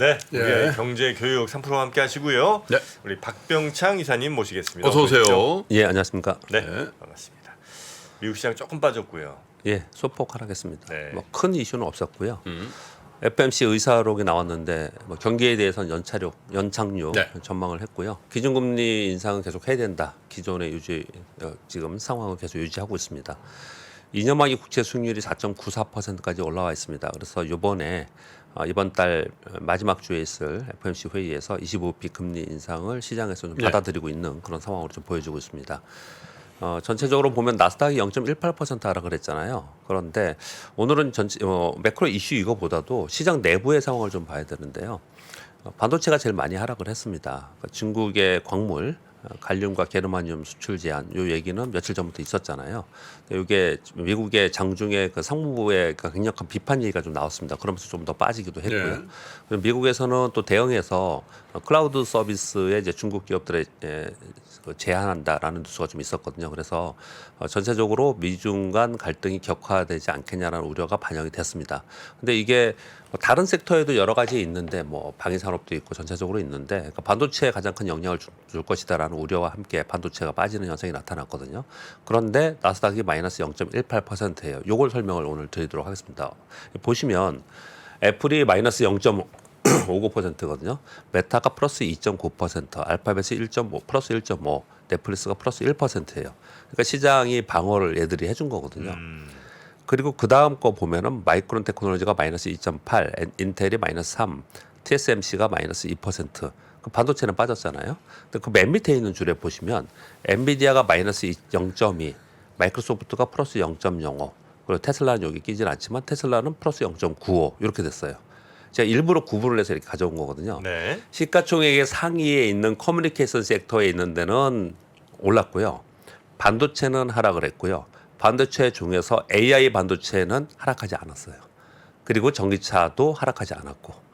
네, 예. 우리의 경제 교육 3프로 함께 하시고요. 네. 우리 박병창 이사님 모시겠습니다. 어서 오십시오. 오세요. 예, 안녕하십니까. 네, 네. 반갑습니다. 미국 시장 조금 빠졌고요. 예, 소폭 하락했습니다. 네. 뭐 큰 이슈는 없었고요. FMC 의사록이 나왔는데 뭐 경기에 대해서는 연착륙 네. 전망을 했고요. 기준금리 인상은 계속 해야 된다. 기존의 지금 상황을 계속 유지하고 있습니다. 2년 만기 국채 수익률이 4.94%까지 올라와 있습니다. 그래서 이번 달 마지막 주에 있을 FOMC 회의에서 25비 금리 인상을 시장에서 좀 네. 받아들이고 있는 그런 상황으로 좀 보여지고 있습니다. 전체적으로 보면 나스닥이 0.18% 하락을 했잖아요. 그런데 오늘은 매크로 이슈 이거보다도 시장 내부의 상황을 좀 봐야 되는데요. 반도체가 제일 많이 하락을 했습니다. 그러니까 중국의 광물, 갈륨과 게르마늄 수출 제한 요 얘기는 며칠 전부터 있었잖아요. 이게 미국의 장중에 그 상무부의 강력한 비판 얘기가 좀 나왔습니다. 그러면서 좀 더 빠지기도 했고요. 네. 그리고 미국에서는 또 대응해서 클라우드 서비스에 이제 중국 기업들의 제한한다라는 뉴스가 좀 있었거든요. 그래서 전체적으로 미중 간 갈등이 격화되지 않겠냐라는 우려가 반영이 됐습니다. 근데 이게 다른 섹터에도 여러 가지 있는데 뭐 방위 산업도 있고 전체적으로 있는데 그러니까 반도체에 가장 큰 영향을 줄 것이다라는 우려와 함께 반도체가 빠지는 현상이 나타났거든요. 그런데 나스닥이 마이너스 0.18%예요. 요걸 설명을 오늘 드리도록 하겠습니다. 보시면 애플이 마이너스 0.59%거든요. 메타가 플러스 2.9%, 알파벳이 1.5, 플러스 1.5, 넷플릭스가 플러스 1%예요. 그러니까 시장이 방어를 얘들이 해준 거거든요. 그리고 그 다음 거 보면은 마이크론 테크놀로지가 마이너스 2.8, 인텔이 마이너스 3, TSMC가 마이너스 2%. 그 반도체는 빠졌잖아요. 근데 그 맨 밑에 있는 줄에 보시면 엔비디아가 마이너스 0.2, 마이크로소프트가 플러스 0.05, 그리고 테슬라는 여기 끼진 않지만 테슬라는 플러스 0.95 이렇게 됐어요. 제가 일부러 구분을 해서 이렇게 가져온 거거든요. 네. 시가총액의 상위에 있는 커뮤니케이션 섹터에 있는 데는 올랐고요. 반도체는 하락을 했고요. 반도체 중에서 AI 반도체는 하락하지 않았어요. 그리고 전기차도 하락하지 않았고.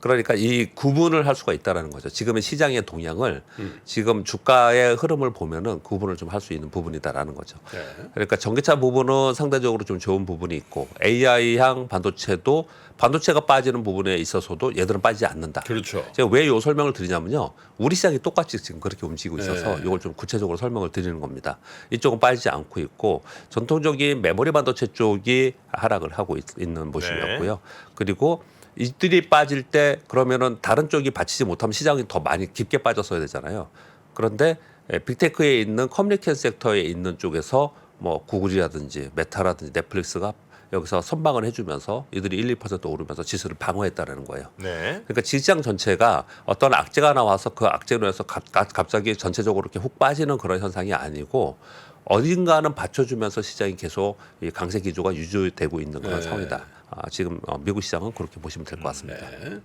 그러니까 이 구분을 할 수가 있다라는 거죠. 지금의 시장의 동향을 지금 주가의 흐름을 보면은 구분을 좀 할 수 있는 부분이다라는 거죠. 네. 그러니까 전기차 부분은 상대적으로 좀 좋은 부분이 있고 AI향 반도체도 반도체가 빠지는 부분에 있어서도 얘들은 빠지지 않는다. 그렇죠. 제가 왜 이 설명을 드리냐면요. 우리 시장이 똑같이 지금 그렇게 움직이고 있어서 네. 이걸 좀 구체적으로 설명을 드리는 겁니다. 이쪽은 빠지지 않고 있고 전통적인 메모리 반도체 쪽이 하락을 하고 있는 모습이었고요. 그리고 이들이 빠질 때 그러면은 다른 쪽이 받치지 못하면 시장이 더 많이 깊게 빠졌어야 되잖아요. 그런데 빅테크에 있는 커뮤니케이션 섹터에 있는 쪽에서 뭐 구글이라든지 메타라든지 넷플릭스가 여기서 선방을 해주면서 이들이 1, 2% 오르면서 지수를 방어했다라는 거예요. 네. 그러니까 시장 전체가 어떤 악재가 나와서 그 악재로 해서 갑자기 전체적으로 이렇게 훅 빠지는 그런 현상이 아니고 어딘가는 받쳐주면서 시장이 계속 이 강세 기조가 유지되고 있는 그런 네. 상황이다. 지금 미국 시장은 그렇게 보시면 될 것 같습니다. 네.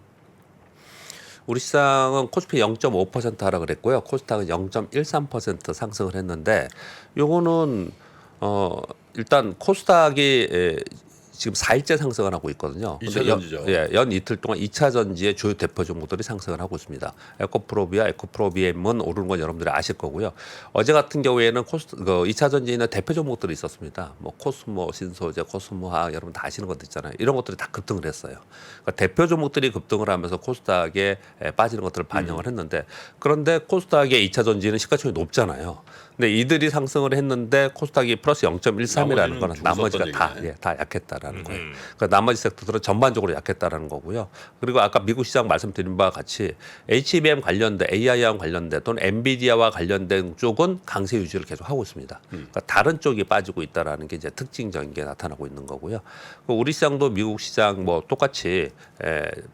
우리 시장은 코스피 0.5% 하락을 했고요. 코스닥은 0.13% 상승을 했는데 요거는 일단 코스닥이 지금 4일째 상승을 하고 있거든요. 이차 근데 전지죠. 연 이틀 동안 2차 전지의 주요 대표 종목들이 상승을 하고 있습니다. 에코프로비아, 에코프로비엠은 오르는 건 여러분들이 아실 거고요. 어제 같은 경우에는 2차 전지에 있는 대표 종목들이 있었습니다. 뭐 코스모, 신소재, 코스모화 여러분 다 아시는 것들 있잖아요. 이런 것들이 다 급등을 했어요. 그러니까 대표 종목들이 급등을 하면서 코스닥에 빠지는 것들을 반영을 했는데 그런데 코스닥의 2차 전지는 시가총액이 높잖아요. 근데 이들이 상승을 했는데 코스닥이 플러스 0.13이라는 거는 나머지가 다 약했다라는 거예요. 그러니까 나머지 섹터들은 전반적으로 약했다라는 거고요. 그리고 아까 미국 시장 말씀드린 바와 같이 HBM 관련된 AI와 관련된 또는 엔비디아와 관련된 쪽은 강세 유지를 계속 하고 있습니다. 그러니까 다른 쪽이 빠지고 있다라는 게 이제 특징적인 게 나타나고 있는 거고요. 우리 시장도 미국 시장 뭐 똑같이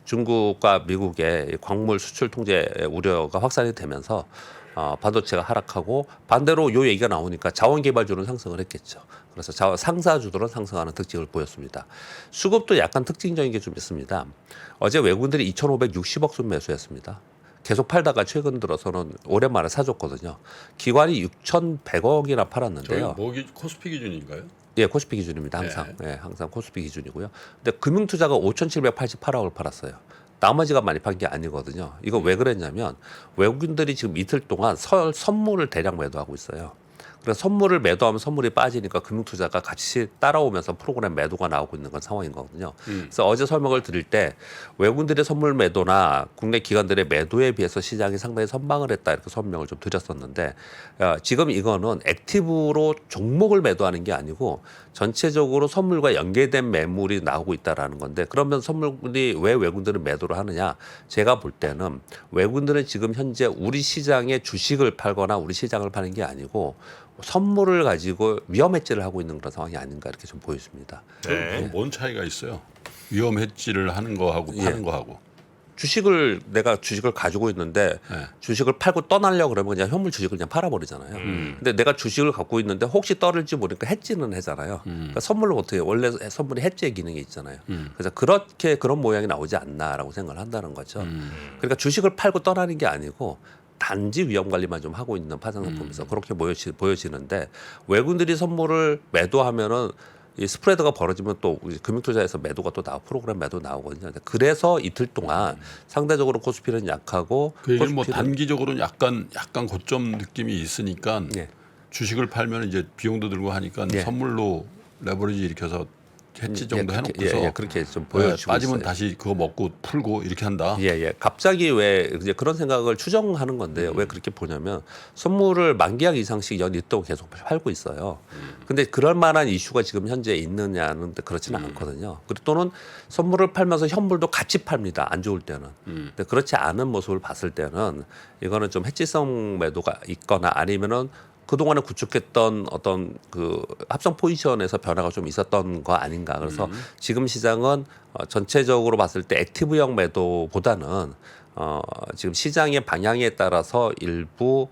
중국과 미국의 광물 수출 통제 우려가 확산이 되면서 반도체가 하락하고 반대로 요 얘기가 나오니까 자원개발주는 상승을 했겠죠. 그래서 상사주들은 상승하는 특징을 보였습니다. 수급도 약간 특징적인 게 좀 있습니다. 어제 외국인들이 2,560억 순 매수했습니다. 계속 팔다가 최근 들어서는 오랜만에 사줬거든요. 기관이 6,100억이나 팔았는데요. 저희 코스피 기준인가요? 예, 코스피 기준입니다. 항상. 네. 항상 코스피 기준이고요. 근데 금융투자가 5,788억을 팔았어요. 나머지가 많이 판 게 아니거든요. 이거 왜 그랬냐면 외국인들이 지금 이틀 동안 선물을 대량 매도하고 있어요. 그래서 선물을 매도하면 선물이 빠지니까 금융투자가 같이 따라오면서 프로그램 매도가 나오고 있는 건 상황인 거거든요. 그래서 어제 설명을 드릴 때 외국인들의 선물 매도나 국내 기관들의 매도에 비해서 시장이 상당히 선방을 했다 이렇게 설명을 좀 드렸었는데 지금 이거는 액티브로 종목을 매도하는 게 아니고 전체적으로 선물과 연계된 매물이 나오고 있다라는 건데 그러면 선물이 왜 외국인들은 매도를 하느냐? 제가 볼 때는 외국인들은 지금 현재 우리 시장에 주식을 팔거나 우리 시장을 파는 게 아니고 선물을 가지고 위험 해지를 하고 있는 그런 상황이 아닌가 이렇게 좀 보여집니다. 네. 그럼 뭔 차이가 있어요? 위험 해지를 하는 거하고 파는 거하고. 내가 주식을 가지고 있는데 네. 주식을 팔고 떠나려고 그러면 그냥 현물 주식을 그냥 팔아버리잖아요. 근데 내가 주식을 갖고 있는데 혹시 떨어질지 모르니까 해지는 하잖아요. 그러니까 선물로 어떻게 원래 선물이 해지의 기능이 있잖아요. 그래서 그런 모양이 나오지 않나라고 생각을 한다는 거죠. 그러니까 주식을 팔고 떠나는 게 아니고 단지 위험 관리만 좀 하고 있는 파생 상품에서 그렇게 보여지는데 외국인들이 선물을 매도하면은 이 스프레드가 벌어지면 또 금융투자에서 매도가 또 프로그램 매도 나오거든요. 그래서 이틀 동안 상대적으로 코스피는 약하고 그 얘기는 뭐 단기적으로는 약간 고점 느낌이 있으니까 예. 주식을 팔면 이제 비용도 들고 하니까 예. 선물로 레버리지 일으켜서 해치 정도 해놓고서 그렇게 좀 보여주고 빠지면 있어요. 다시 그거 먹고 풀고 이렇게 한다. 갑자기 왜 이제 그런 생각을 추정하는 건데 왜 그렇게 보냐면 선물을 만기약 이상씩 연이또 계속 팔고 있어요. 근데 그럴 만한 이슈가 지금 현재 있느냐는 그렇지는 않거든요. 그리고 또는 선물을 팔면서 현물도 같이 팝니다. 안 좋을 때는. 근데 그렇지 않은 모습을 봤을 때는 이거는 좀 해지성 매도가 있거나 아니면은 그동안에 구축했던 어떤 그 합성 포지션에서 변화가 좀 있었던 거 아닌가. 그래서 지금 시장은 전체적으로 봤을 때 액티브형 매도보다는 지금 시장의 방향에 따라서 일부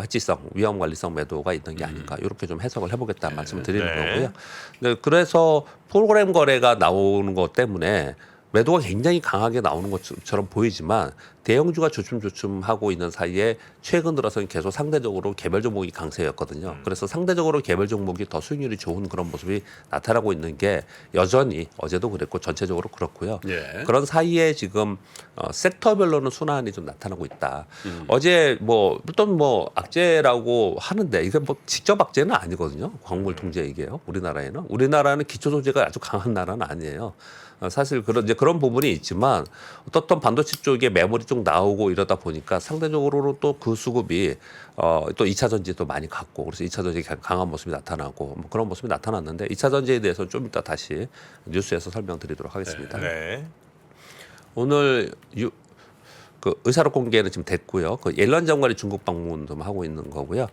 해지성, 위험 관리성 매도가 있는 게 아닌가. 이렇게 좀 해석을 해보겠다는 말씀을 드리는 네. 거고요. 네, 그래서 프로그램 거래가 나오는 것 때문에 매도가 굉장히 강하게 나오는 것처럼 보이지만 대형주가 조춤조춤하고 있는 사이에 최근 들어서는 계속 상대적으로 개별 종목이 강세였거든요. 그래서 상대적으로 개별 종목이 더 수익률이 좋은 그런 모습이 나타나고 있는 게 여전히 어제도 그랬고 전체적으로 그렇고요. 예. 그런 사이에 지금 섹터별로는 순환이 좀 나타나고 있다. 어제 어떤 악재라고 하는데 이게 직접 악재는 아니거든요. 광물 통제 이게요. 우리나라는 기초 소재가 아주 강한 나라는 아니에요. 사실 그런 부분이 있지만 어떤 반도체 쪽에 매물이 좀 나오고 이러다 보니까 상대적으로 또 그 수급이 또 2차 전지도 많이 갔고 그래서 2차 전지 강한 모습이 나타나고 그런 모습이 나타났는데 2차 전지에 대해서 좀 이따 다시 뉴스에서 설명드리도록 하겠습니다. 네. 오늘 그 의사록 공개는 지금 됐고요. 그 옐런 장관이 중국 방문 좀 하고 있는 거고요.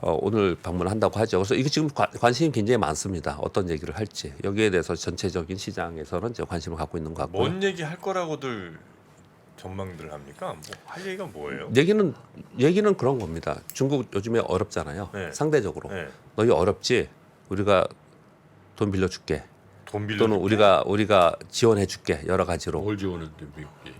오늘 방문한다고 하죠. 그래서 이게 지금 관심이 굉장히 많습니다. 어떤 얘기를 할지 여기에 대해서 전체적인 시장에서는 이제 관심을 갖고 있는 것 같고요. 뭔 얘기 할 거라고들 전망들 합니까? 할 얘기가 뭐예요? 얘기는 그런 겁니다. 중국 요즘에 어렵잖아요. 네. 상대적으로 네. 너희 어렵지? 우리가 돈 빌려줄게. 돈 빌려 또는 우리가 지원해줄게 여러 가지로. 뭘 지원했는데 미국이.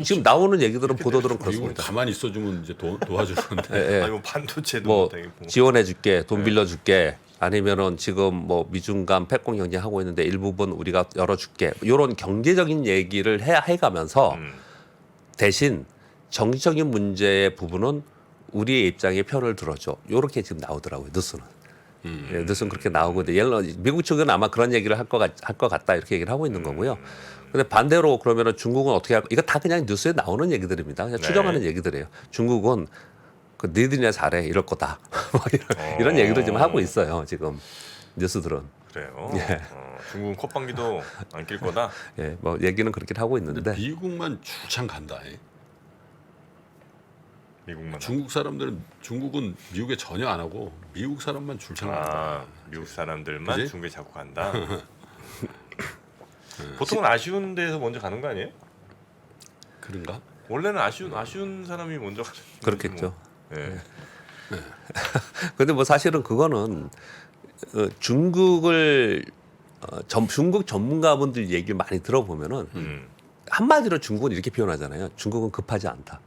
지금 나오는 얘기들은 보도들은 미국은 그렇습니다. 가만히 있어주면 이제 도와주는데. 예. 아니 뭐 반도체도 뭐 못하겠고. 지원해줄게, 돈 네. 빌려줄게, 아니면은 지금 뭐 미중 간 패권 경쟁하고 있는데 일부분 우리가 열어줄게. 이런 경제적인 얘기를 해가면서 대신 정치적인 문제의 부분은 우리의 입장에 편을 들어줘. 이렇게 지금 나오더라고요. 뉴스는. 예, 뉴스는 그렇게 나오고 미국 측은 아마 그런 얘기를 할 것 같다 이렇게 얘기를 하고 있는 거고요. 근데 반대로 그러면은 중국은 어떻게 할까? 이거 다 그냥 뉴스에 나오는 얘기들입니다. 그냥 네. 추정하는 얘기들이에요. 중국은 그 니들이나 잘해 이럴 거다. 뭐 이런 얘기를 지금 하고 있어요. 지금 뉴스들은. 그래요. 예. 중국은 콧방귀도 안 낄 거다. 예, 뭐 얘기는 그렇게 하고 있는데. 근데 미국만 줄창 간다. 미국만. 중국은 미국에 전혀 안 하고 미국 사람만 줄창 간다. 미국 사람들만 그지? 중국에 자꾸 간다. 보통은 아쉬운 데서 먼저 가는 거 아니에요? 그런가? 원래는 아쉬운 사람이 먼저 가는. 그렇겠죠. 예. 근데 뭐 사실은 그거는 중국 전문가분들 얘기를 많이 들어보면은 한마디로 중국은 이렇게 표현하잖아요. 중국은 급하지 않다.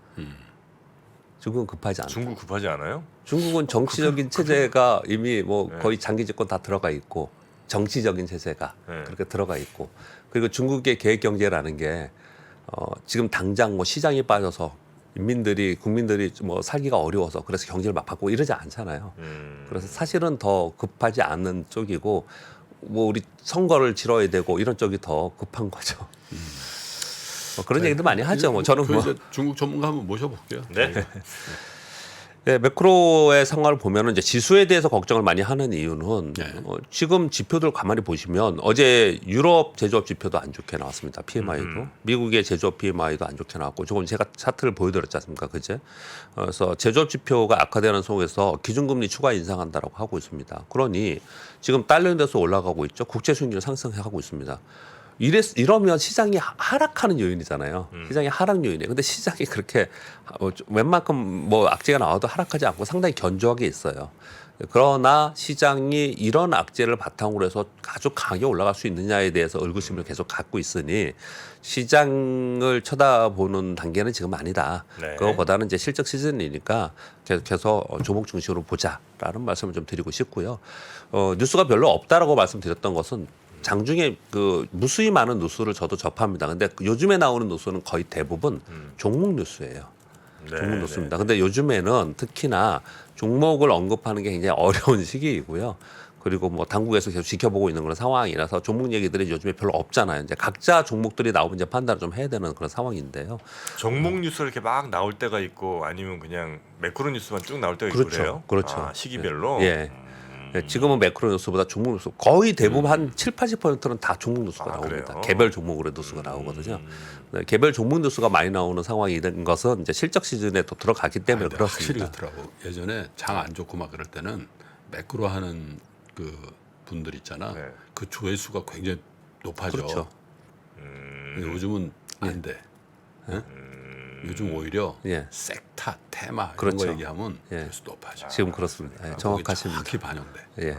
중국은 급하지 않다. 중국 급하지 않아요? 중국은 정치적인 체제가 이미 뭐 네. 거의 장기 집권 다 들어가 있고 정치적인 체제가 네. 그렇게 들어가 있고 그리고 중국의 계획 경제라는 게 지금 당장 뭐 시장이 빠져서 국민들이 뭐 살기가 어려워서 그래서 경제를 막 바꾸고 이러지 않잖아요. 그래서 사실은 더 급하지 않는 쪽이고 뭐 우리 선거를 치러야 되고 이런 쪽이 더 급한 거죠. 뭐 그런 얘기도 많이 하죠. 뭐 저는 뭐 이제 중국 전문가 한번 모셔볼게요. 네. 네, 매크로의 상황을 보면은 이제 지수에 대해서 걱정을 많이 하는 이유는 네. 지금 지표들 가만히 보시면 어제 유럽 제조업 지표도 안 좋게 나왔습니다. PMI도 미국의 제조업 PMI도 안 좋게 나왔고 조금 제가 차트를 보여드렸지 않습니까, 그제? 그래서 제조업 지표가 악화되는 속에서 기준금리 추가 인상한다라고 하고 있습니다. 그러니 지금 달러 인덱스 올라가고 있죠. 국채 수익률 상승하고 있습니다. 이러면 시장이 하락하는 요인이잖아요. 시장이 하락 요인이에요. 근데 시장이 그렇게 웬만큼 뭐 악재가 나와도 하락하지 않고 상당히 견조하게 있어요. 그러나 시장이 이런 악재를 바탕으로 해서 아주 강하게 올라갈 수 있느냐에 대해서 의구심을 계속 갖고 있으니 시장을 쳐다보는 단계는 지금 아니다. 네. 그거보다는 이제 실적 시즌이니까 계속해서 조목 중심으로 보자라는 말씀을 좀 드리고 싶고요. 뉴스가 별로 없다라고 말씀드렸던 것은 장중에 그 무수히 많은 뉴스를 저도 접합니다. 근데 요즘에 나오는 뉴스는 거의 대부분 종목 뉴스예요. 네, 종목 뉴스입니다. 근데 요즘에는 특히나 종목을 언급하는 게 굉장히 어려운 시기이고요. 그리고 뭐 당국에서 계속 지켜보고 있는 그런 상황이라서 종목 얘기들이 요즘에 별로 없잖아요. 이제 각자 종목들이 나오면 이제 판단을 좀 해야 되는 그런 상황인데요. 종목 뉴스가 이렇게 막 나올 때가 있고 아니면 그냥 매크로 뉴스만 쭉 나올 때가 있고 그렇죠. 그래요. 그렇죠. 아, 시기별로. 예. 네, 지금은 매크로 뉴스보다 종목 뉴스 거의 대부분 한 70~80%는 다 종목 뉴스가 나옵니다. 그래요? 개별 종목으로 뉴스가 나오거든요. 네, 개별 종목 뉴스가 많이 나오는 상황이 된 것은 이제 실적 시즌에 또 들어갔기 때문에 근데 확실히 그렇습니다. 그렇더라고. 예전에 장 안 좋고 막 그럴 때는 매크로 하는 그 분들 있잖아. 네. 그 조회수가 굉장히 높아져. 그렇죠. 근데 요즘은 안 돼. 예? 요즘 오히려 예. 섹타, 테마 이런 그렇죠. 거 얘기하면 예. 조회수 높아져. 지금 그렇습니다. 예, 거기 정확하십니다. 정확히 반영돼. 예.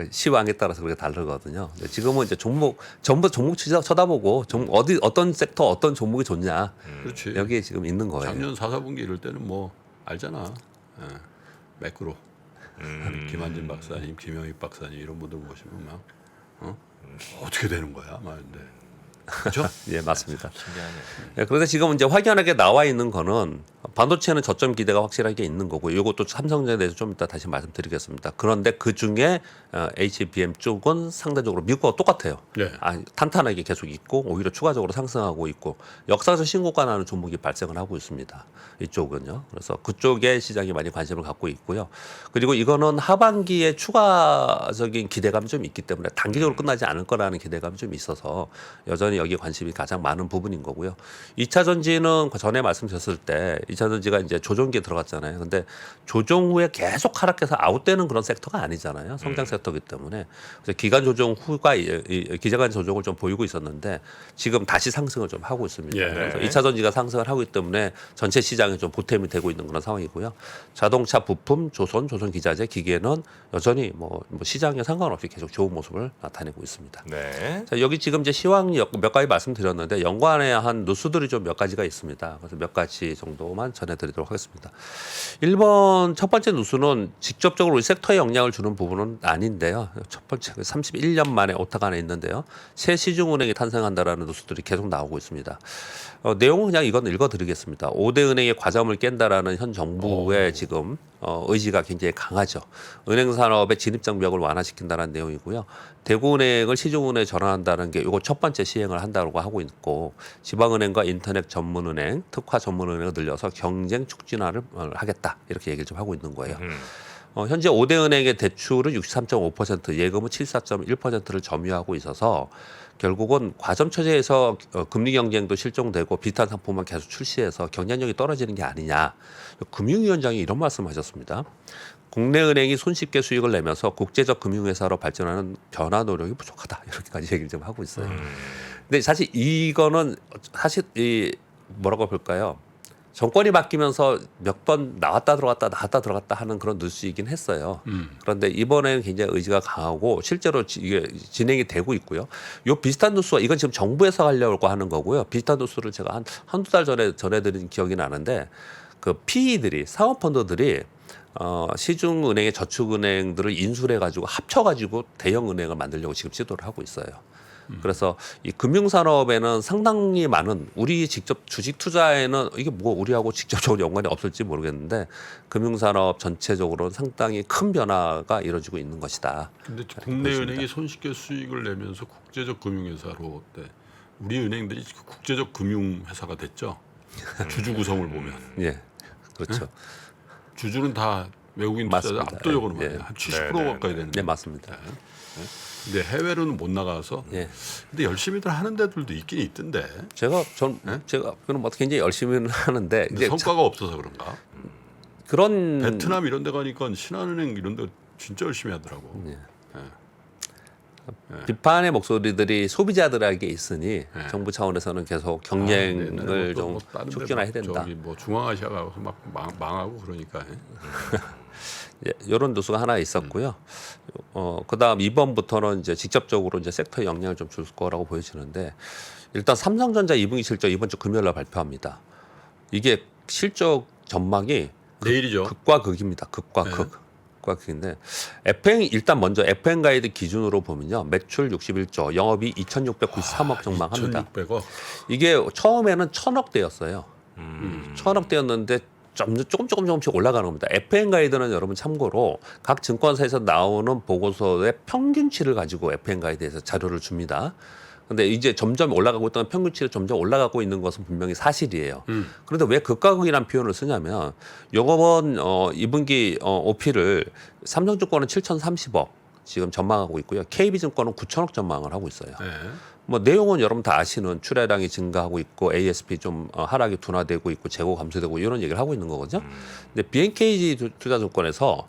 시황에 따라서 그렇게 다르거든요. 근데 지금은 이제 전부 종목 쳐다보고 어떤 섹터 어떤 종목이 좋냐 그렇지. 여기에 지금 있는 거예요. 작년 4, 4분기 이럴 때는 뭐 알잖아. 예. 매크로. 김한진 박사님, 김영익 박사님 이런 분들 보시면 막 어떻게 되는 거야? 막 근데 그렇죠? 예, 맞습니다. 신기하네. 네, 그런데 지금 이제 확연하게 나와 있는 거는 반도체는 저점 기대가 확실하게 있는 거고 이것도 삼성전자에 대해서 좀 이따 다시 말씀드리겠습니다. 그런데 그 중에 HBM 쪽은 상대적으로 미국과 똑같아요. 네. 탄탄하게 계속 있고 오히려 추가적으로 상승하고 있고 역사적 신고가 나는 종목이 발생을 하고 있습니다. 이쪽은요. 그래서 그쪽에 시장이 많이 관심을 갖고 있고요. 그리고 이거는 하반기에 추가적인 기대감이 좀 있기 때문에 단기적으로 끝나지 않을 거라는 기대감이 좀 있어서 여전히 여기에 관심이 가장 많은 부분인 거고요. 2차 전지는 전에 말씀드렸을 때 2차 전지가 이제 조정기에 들어갔잖아요. 근데 조정 후에 계속 하락해서 아웃되는 그런 섹터가 아니잖아요. 성장 섹터이기 때문에. 그래서 기간 조정 후가 기간 조정을 좀 보이고 있었는데 지금 다시 상승을 좀 하고 있습니다. 예. 그래서 2차 전지가 상승을 하고 있기 때문에 전체 시장에 좀 보탬이 되고 있는 그런 상황이고요. 자동차 부품, 조선 기자재, 기계는 여전히 뭐 시장에 상관없이 계속 좋은 모습을 나타내고 있습니다. 네. 자, 여기 지금 이제 시황 몇 가지 말씀드렸는데 연관해야 한 뉴스들이 좀 몇 가지가 있습니다. 그래서 몇 가지 정도만 전해드리도록 하겠습니다. 1번 첫 번째 뉴스는 직접적으로 우리 섹터에 영향을 주는 부분은 아닌데요. 첫 번째 31년 만에 오타가 하나 있는데요. 새 시중은행이 탄생한다라는 뉴스들이 계속 나오고 있습니다. 내용은 그냥 이건 읽어드리겠습니다. 5대 은행의 과점을 깬다라는 현 정부의 지금 의지가 굉장히 강하죠. 은행 산업의 진입 장벽을 완화시킨다는 내용이고요. 대구은행을 시중은행에 전환한다는 게 이거 첫 번째 시행을 한다고 하고 있고 지방은행과 인터넷 전문은행, 특화 전문은행을 늘려서 경쟁 촉진화를 하겠다 이렇게 얘기를 좀 하고 있는 거예요. 현재 5대 은행의 대출은 63.5%, 예금은 74.1%를 점유하고 있어서 결국은 과점 처지에서 금리 경쟁도 실종되고 비슷한 상품만 계속 출시해서 경쟁력이 떨어지는 게 아니냐. 금융위원장이 이런 말씀하셨습니다. 국내 은행이 손쉽게 수익을 내면서 국제적 금융회사로 발전하는 변화 노력이 부족하다. 이렇게까지 얘기를 좀 하고 있어요. 근데 사실 이거는 사실 뭐라고 볼까요? 정권이 바뀌면서 몇 번 나왔다 들어갔다 하는 그런 뉴스이긴 했어요. 그런데 이번에는 굉장히 의지가 강하고 실제로 이게 진행이 되고 있고요. 요 비슷한 뉴스와 이건 지금 정부에서 하려고 하는 거고요. 비슷한 뉴스를 제가 한두 달 전에 전해드린 기억이 나는데 그 PE들이 사모펀드들이 시중은행의 저축은행들을 인수를 해가지고 합쳐가지고 대형은행을 만들려고 지금 시도를 하고 있어요. 그래서 이 금융산업에는 상당히 많은 우리 직접 주식 투자에는 이게 뭐 우리하고 직접적으로 연관이 없을지 모르겠는데 금융산업 전체적으로는 상당히 큰 변화가 이루어지고 있는 것이다. 근데 국내 은행이 손쉽게 수익을 내면서 국제적 금융회사로 우리 은행들이 국제적 금융회사가 됐죠. 주주 구성을 보면 예, 그렇죠. 주주는 다 외국인 투자자 맞습니다. 압도적으로 예, 많아요. 예. 한 70% 가까이 되는. 네, 맞습니다. 근데 해외로는 못 나가서. 예. 근데 열심히들 하는 데들도 있긴 있던데. 제가 네? 그럼 뭐 굉장히 열심히는 하는데 근데 성과가 없어서 그런가? 그런 베트남 이런 데 가니까 신한은행 이런 데 진짜 열심히 하더라고. 예. 비판의 목소리들이 소비자들에게 있으니 정부 차원에서는 계속 경쟁을 좀 촉진해야 된다. 저기 뭐 중앙아시아 가서 막 망하고 그러니까. 예, 이런 뉴스가 하나 있었고요. 그다음 이번부터는 이제 직접적으로 이제 섹터에 영향을 좀 줄 거라고 보여지는데 일단 삼성전자 2분기 실적 이번 주 금요일 날 발표합니다. 이게 실적 전망이 내일이죠. 극과 극입니다. 극과 극. 극과 극인데 일단 먼저 FN 가이드 기준으로 보면요. 매출 61조, 영업이 2,693억 전망합니다. 2,600억. 이게 처음에는 1,000억대였어요. 1,000억대였는데 조금씩 올라가는 겁니다. FN 가이드는 여러분 참고로 각 증권사에서 나오는 보고서의 평균치를 가지고 FN 가이드에서 자료를 줍니다. 근데 이제 점점 올라가고 있던 평균치를 점점 올라가고 있는 것은 분명히 사실이에요. 그런데 왜 극과 극이라는 표현을 쓰냐면 요번 2분기 OP를 삼성증권은 7,030억 지금 전망하고 있고요. KB증권은 9,000억 전망을 하고 있어요. 네. 뭐 내용은 여러분 다 아시는 출하량이 증가하고 있고 ASP 좀 하락이 둔화되고 있고 재고 감소되고 이런 얘기를 하고 있는 거거든요. 근데 BNKG 투자증권에서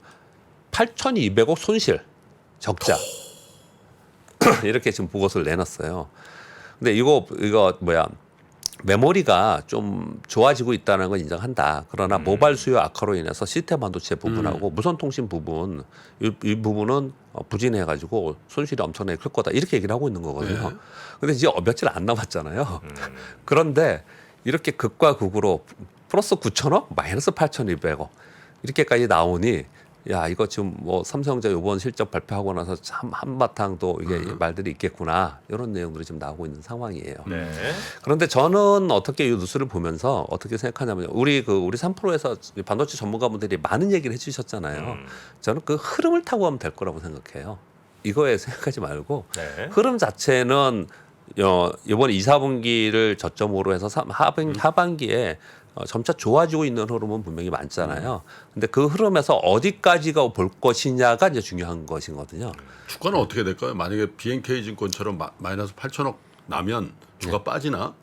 8,200억 손실 적자 이렇게 지금 보고서를 내놨어요. 근데 이거 뭐야 메모리가 좀 좋아지고 있다는 건 인정한다. 그러나 모바일 수요 악화로 인해서 시스템 반도체 부분하고 무선 통신 부분 이 부분은 부진해가지고 손실이 엄청나게 클 거다. 이렇게 얘기를 하고 있는 거거든요. 근데 이제 며칠 안 남았잖아요. 그런데 이렇게 극과 극으로 플러스 9천억, 마이너스 8,200억 이렇게까지 나오니 야 이거 지금 뭐 삼성전자 이번 실적 발표하고 나서 참 한바탕 또 이게 말들이 있겠구나 이런 내용들이 지금 나오고 있는 상황이에요. 네. 그런데 저는 어떻게 이 뉴스를 보면서 어떻게 생각하냐면 우리 3프로에서 반도체 전문가분들이 많은 얘기를 해주셨잖아요. 저는 그 흐름을 타고 가면 될 거라고 생각해요. 이거에 생각하지 말고 네. 흐름 자체는 이번 2, 4분기를 저점으로 해서 하반기에 점차 좋아지고 있는 흐름은 분명히 많잖아요. 근데 그 흐름에서 어디까지가 볼 것이냐가 이제 중요한 것이거든요. 주가는 어떻게 될까요? 만약에 BNK 증권처럼 마이너스 8천억 나면 주가 빠지나?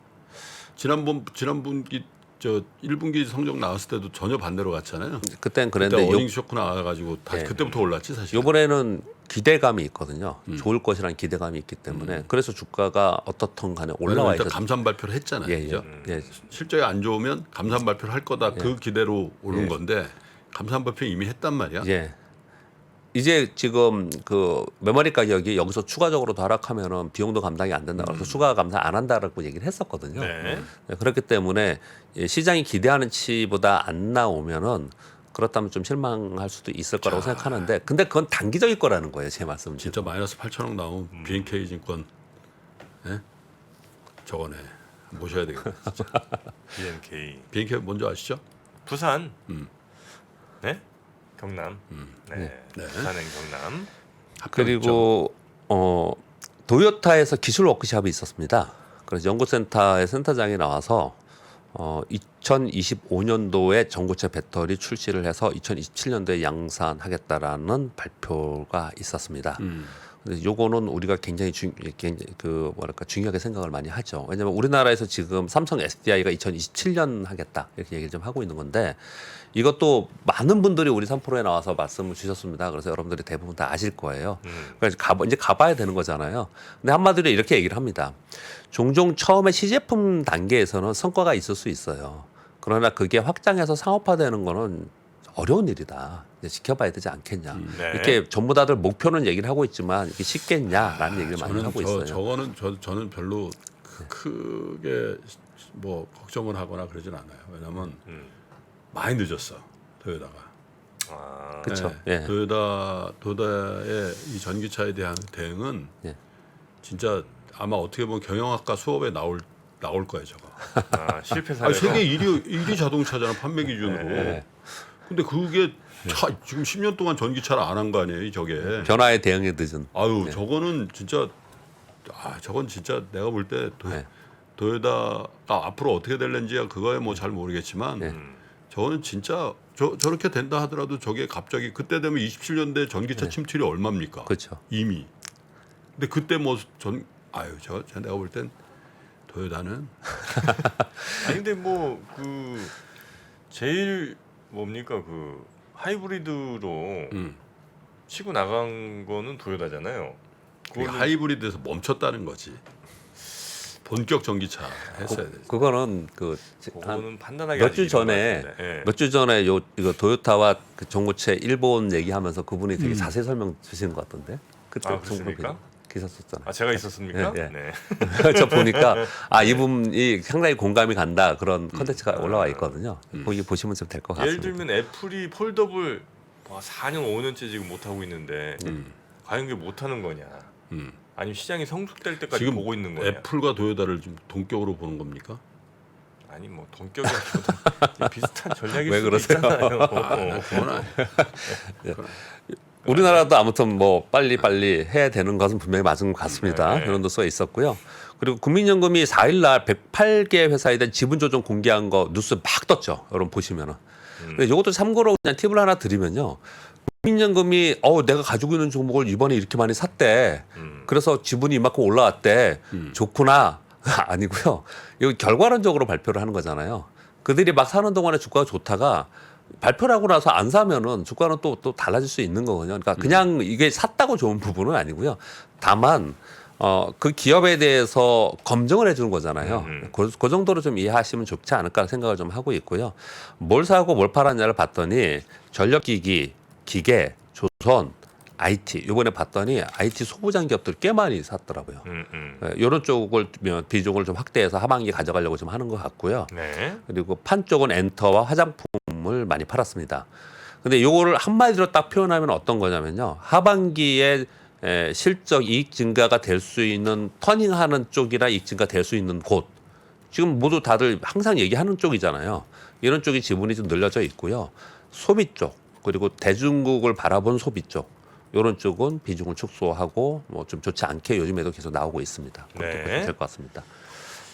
지난분기 저 1분기 성적 나왔을 때도 전혀 반대로 갔잖아요. 그땐 그때 그랬는데 어닝 쇼크 나와가지고 다시 그때부터 올랐지 사실. 이번에는 기대감이 있거든요. 좋을 것이라는 기대감이 있기 때문에 그래서 주가가 어떻든 간에 올라와 일단 있어요. 감산 발표를 했잖아요. 예, 그죠? 예. 실적이 안 좋으면 감산 발표를 할 거다 그 기대로 오른 건데 감산 발표 이미 했단 말이야. 예. 이제 지금 그 메모리 가격이 여기서 추가적으로 더 하락하면은 비용도 감당이 안 된다. 그래서 추가 감산 안 한다라고 얘기를 했었거든요. 네. 그렇기 때문에 시장이 기대하는 치보다 안 나오면은 그렇다면 좀 실망할 수도 있을 거라고 생각하는데, 근데 그건 단기적일 거라는 거예요, 제 말씀은. 진짜 마이너스 8천억 나온 BNK 증권, 예? 저거네 모셔야 되겠네. 진짜. BNK BNK 뭔지 아시죠? 부산. 네. 경남. 네. 네. 부산행 경남. 그리고 도요타에서 기술 워크숍이 있었습니다. 그래서 연구센터의 센터장이 나와서 2025년도에 전고체 배터리 출시를 해서 2027년도에 양산하겠다라는 발표가 있었습니다. 근데 요거는 우리가 굉장히 중요하게 생각을 많이 하죠. 왜냐하면 우리나라에서 지금 삼성 SDI가 2027년 하겠다 이렇게 얘기를 좀 하고 있는 건데 이것도 많은 분들이 우리 3프로에 나와서 말씀을 주셨습니다. 그래서 여러분들이 대부분 다 아실 거예요. 그래서 이제 가봐야 되는 거잖아요. 근데 한마디로 이렇게 얘기를 합니다. 종종 처음에 시제품 단계에서는 성과가 있을 수 있어요. 그러나 그게 확장해서 상업화되는 거는 어려운 일이다. 이제 지켜봐야 되지 않겠냐. 네. 이렇게 전부 다들 목표는 얘기를 하고 있지만 이게 쉽겠냐라는 얘기를 많이 하고 있어요. 저는 별로 크게 뭐 걱정을 하거나 그러진 않아요. 왜냐하면 많이 늦었어 도요타가. 아, 그렇죠. 네. 예. 도요타의 이 전기차에 대한 대응은 예. 진짜 아마 어떻게 보면 경영학과 수업에 나올 거예요, 저거. 아, 실패 아니, 사례가. 세계 1위 자동차잖아, 판매 기준으로. 네. 근데 그게 지금 10년 동안 전기차를 안 한 거 아니에요, 저게. 변화에 대응이 늦은. 아유, 저거는 진짜 저건 진짜 내가 볼 때 네. 도요타가 앞으로 어떻게 될는지야 그거야 뭐 잘 모르겠지만 네. 저거는 진짜 저렇게 된다 하더라도 저게 갑자기 그때 되면 27년대 전기차 침투율이 얼마입니까? 그렇죠. 이미. 근데 그때 뭐 저 내가 볼 땐 도요타는 아니 근데 뭐 그 제일 뭡니까 그 하이브리드로 치고 나간 거는 도요타잖아요. 그게 하이브리드에서 멈췄다는 거지. 본격 전기차 했어야 돼. 그거는 그거는 판단하기 몇 주 전에 예. 몇 주 전에 이거 도요타와 그 전고체 일본 얘기하면서 그분이 되게 자세히 설명 주시는 것 같던데. 그때 아, 그렇습니까? 기사 썼잖아요. 아 제가 있었습니까? 네, 네. 저 보니까 이분이 상당히 공감이 간다 그런 컨텐츠가 올라와 있거든요. 거기 보시면 좀 될 것 같습니다. 예를 들면 애플이 폴더블 4년 5년째 지금 못 하고 있는데 과연 그게 못 하는 거냐? 아니면 시장이 성숙될 때까지 지금 보고 있는 거냐? 애플과 도요타를 좀 동격으로 보는 겁니까? 아니 뭐 동격이라기보다 비슷한 전략일 왜 수도 그러세요? 있잖아요. 그건 아니. 우리나라도 아무튼 뭐 빨리 해야 되는 것은 분명히 맞은 것 같습니다. 네. 이런 도서가 있었고요. 그리고 국민연금이 4일날 108개 회사에 대한 지분 조정 공개한 거 뉴스 막 떴죠. 여러분 보시면은. 근데 이것도 참고로 그냥 팁을 하나 드리면요. 국민연금이 내가 가지고 있는 종목을 이번에 이렇게 많이 샀대. 그래서 지분이 이만큼 올라왔대. 좋구나. 아니고요. 이거 결과론적으로 발표를 하는 거잖아요. 그들이 막 사는 동안에 주가가 좋다가 발표를 하고 나서 안 사면은 주가는 또 달라질 수 있는 거거든요. 그러니까 그냥 이게 샀다고 좋은 부분은 아니고요. 다만 그 기업에 대해서 검증을 해주는 거잖아요. 그 정도로 좀 이해하시면 좋지 않을까 생각을 좀 하고 있고요. 뭘 사고 뭘 팔았냐를 봤더니 전력기기, 기계, 조선, IT 이번에 봤더니 IT 소부장 기업들 꽤 많이 샀더라고요. 이런 쪽을 비중을 좀 확대해서 하반기에 가져가려고 좀 하는 것 같고요. 네. 그리고 판 쪽은 엔터와 화장품을 많이 팔았습니다. 근데 요거를 한마디로 딱 표현하면 어떤 거냐면요. 하반기에 실적 이익 증가가 될 수 있는 터닝하는 쪽이나 이익 증가 될 수 있는 곳. 지금 모두 다들 항상 얘기하는 쪽이잖아요. 이런 쪽이 지분이 좀 늘려져 있고요. 소비 쪽 그리고 대중국을 바라본 소비 쪽. 이런 쪽은 비중을 축소하고 뭐 좀 좋지 않게 요즘에도 계속 나오고 있습니다. 그렇게 네. 보시면 될 것 같습니다.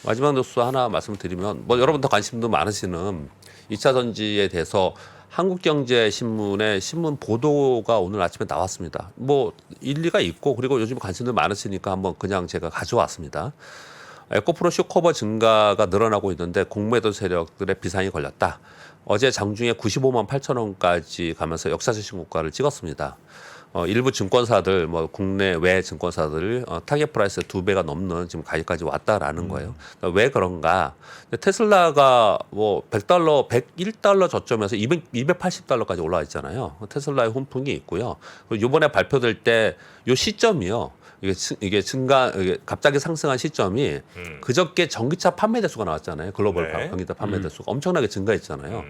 마지막 뉴스 하나 말씀드리면 뭐 여러분들 관심도 많으시는 2차 전지에 대해서 한국경제신문의 신문 보도가 오늘 아침에 나왔습니다. 뭐 일리가 있고 그리고 요즘 관심도 많으시니까 한번 그냥 제가 가져왔습니다. 에코프로 쇼커버 증가가 늘어나고 있는데 공매도 세력들의 비상이 걸렸다. 어제 장중에 95만 8천 원까지 가면서 역사적 신고가를 찍었습니다. 일부 증권사들, 뭐 국내외 증권사들 타겟 프라이스 2배가 넘는 지금 가격까지 왔다라는 거예요. 그러니까 왜 그런가? 테슬라가 뭐 $100, 101달러 저점에서 280달러까지 올라와 있잖아요. 테슬라의 훈풍이 있고요. 그리고 이번에 발표될 때 요 시점이요. 이게 갑자기 상승한 시점이 그저께 전기차 판매 대수가 나왔잖아요. 글로벌 네. 전기차 판매 대수가 엄청나게 증가했잖아요.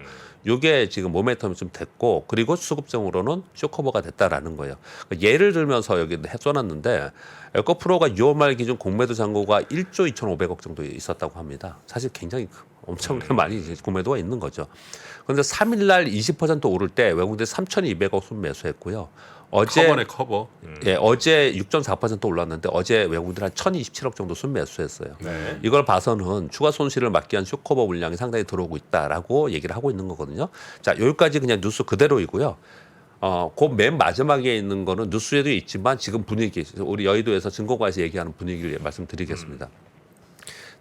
요게 지금 모멘텀이 좀 됐고 그리고 수급적으로는 쇼커버가 됐다라는 거예요. 그러니까 예를 들면서 여기 써놨는데 에코프로가 6월 말 기준 공매도 잔고가 1조 2,500억 정도 있었다고 합니다. 사실 굉장히 엄청나게 많이 이제 공매도가 있는 거죠. 그런데 3일 날 20% 오를 때 외국인들이 3,200억 순매수했고요. 커버네 커버. 예, 어제 6.4% 올랐는데 어제 외국인들 한 1,027억 정도 순매수했어요. 네. 이걸 봐서는 추가 손실을 막기 위한 쇼커버 물량이 상당히 들어오고 있다라고 얘기를 하고 있는 거거든요. 자, 여기까지 그냥 뉴스 그대로이고요. 그 맨 마지막에 있는 거는 뉴스에도 있지만 지금 분위기, 우리 여의도에서 증권가에서 얘기하는 분위기를 말씀드리겠습니다.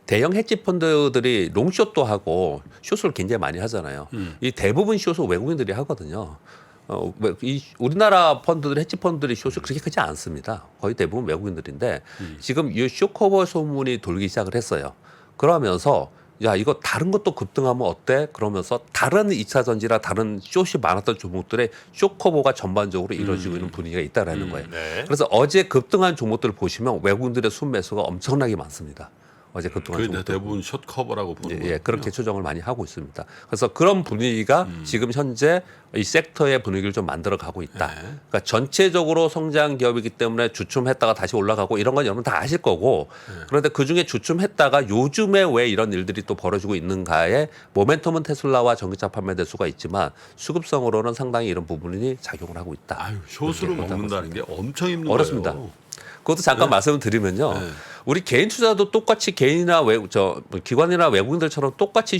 대형 헤지 펀드들이 롱숏도 하고 숏을 굉장히 많이 하잖아요. 이 대부분 숏을 외국인들이 하거든요. 이 우리나라 펀드들, 헤지 펀드들이 숏이 그렇게 크지 않습니다. 거의 대부분 외국인들인데 지금 이 쇼커버 소문이 돌기 시작을 했어요. 그러면서 야 이거 다른 것도 급등하면 어때? 그러면서 다른 2차 전지나 다른 숏이 많았던 종목들의 쇼커버가 전반적으로 이루어지고 있는 분위기가 있다라는 거예요. 네. 그래서 어제 급등한 종목들을 보시면 외국인들의 순매수가 엄청나게 많습니다. 어제 그동안 그게 대부분 숏 커버라고 보는 거예요. 예, 그렇게 추정을 많이 하고 있습니다. 그래서 그런 분위기가 지금 현재 이 섹터의 분위기를 좀 만들어 가고 있다. 네. 그러니까 전체적으로 성장 기업이기 때문에 주춤했다가 다시 올라가고 이런 건 여러분 다 아실 거고 그런데 그중에 주춤했다가 요즘에 왜 이런 일들이 또 벌어지고 있는가에 모멘텀은 테슬라와 전기차 판매 대수가 있지만 수급성으로는 상당히 이런 부분이 작용을 하고 있다. 아유, 숏으로 그렇게 먹는다는 게 엄청 힘든 어렵습니다. 거예요. 그것도 잠깐 말씀을 드리면요. 우리 개인 투자도 똑같이 개인이나 기관이나 외국인들처럼 똑같이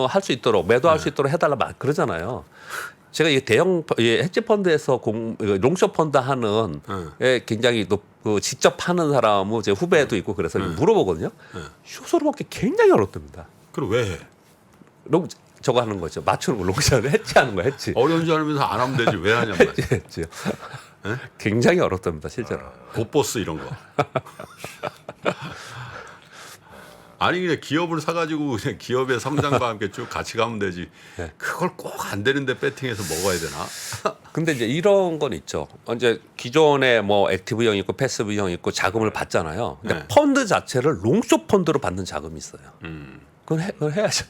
할 수 있도록 매도할 수 있도록 해달라 그러잖아요. 제가 이 대형 헤지 펀드에서 롱숏 펀드 하는 굉장히 직접 하는 사람은 제 후배도 있고 그래서 물어보거든요. 숏으로 먹기 굉장히 어렵답니다. 그럼 왜 해? 저거 하는 거죠. 맞추는 거 롱숏을 해치하는 거 했지. 어려운 줄 알면서 안 하면 되지 왜 하냔 말이야. 했지요. 굉장히 어렵답니다, 실제로. 곧버스 이런 거. 아니 그냥 기업을 사가지고 그냥 기업의 성장과 함께 쭉 같이 가면 되지. 그걸 꼭 안 되는데 배팅해서 먹어야 되나? 근데 이제 이런 건 있죠. 이제 기존에 뭐 액티브형 있고 패시브형 있고 자금을 받잖아요. 근데 네. 펀드 자체를 롱숏 펀드로 받는 자금이 있어요. 그건 해야죠.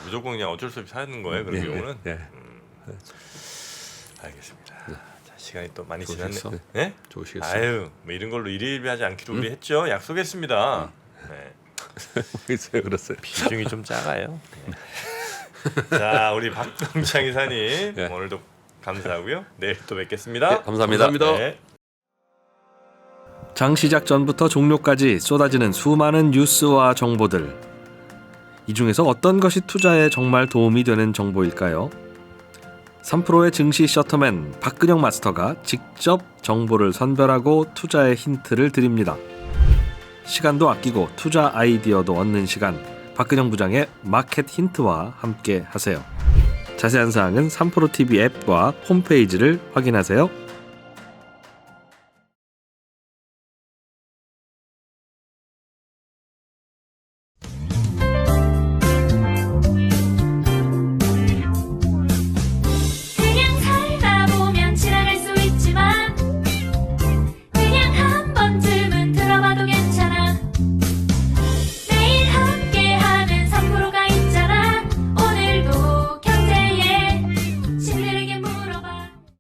무조건 그냥 어쩔 수 없이 사는 거예요. 그런 경우는. 예. 알겠습니다. 자, 시간이 또 많이 좋으시겠어? 지났네. 네? 좋으시겠어? 아유, 뭐 이런 걸로 일희일비하지 않기로 우리 했죠. 약속했습니다. 네. 그랬어요. 비중이 좀 작아요. 네. 자, 우리 박동창 이사님 네. 오늘도 감사하고요. 내일 또 뵙겠습니다. 네, 감사합니다. 감사합니다. 네. 장 시작 전부터 종료까지 쏟아지는 수많은 뉴스와 정보들. 이 중에서 어떤 것이 투자에 정말 도움이 되는 정보일까요? 3프로의 증시 셔터맨 박근영 마스터가 직접 정보를 선별하고 투자의 힌트를 드립니다. 시간도 아끼고 투자 아이디어도 얻는 시간, 박근영 부장의 마켓 힌트와 함께 하세요. 자세한 사항은 3프로 TV 앱과 홈페이지를 확인하세요.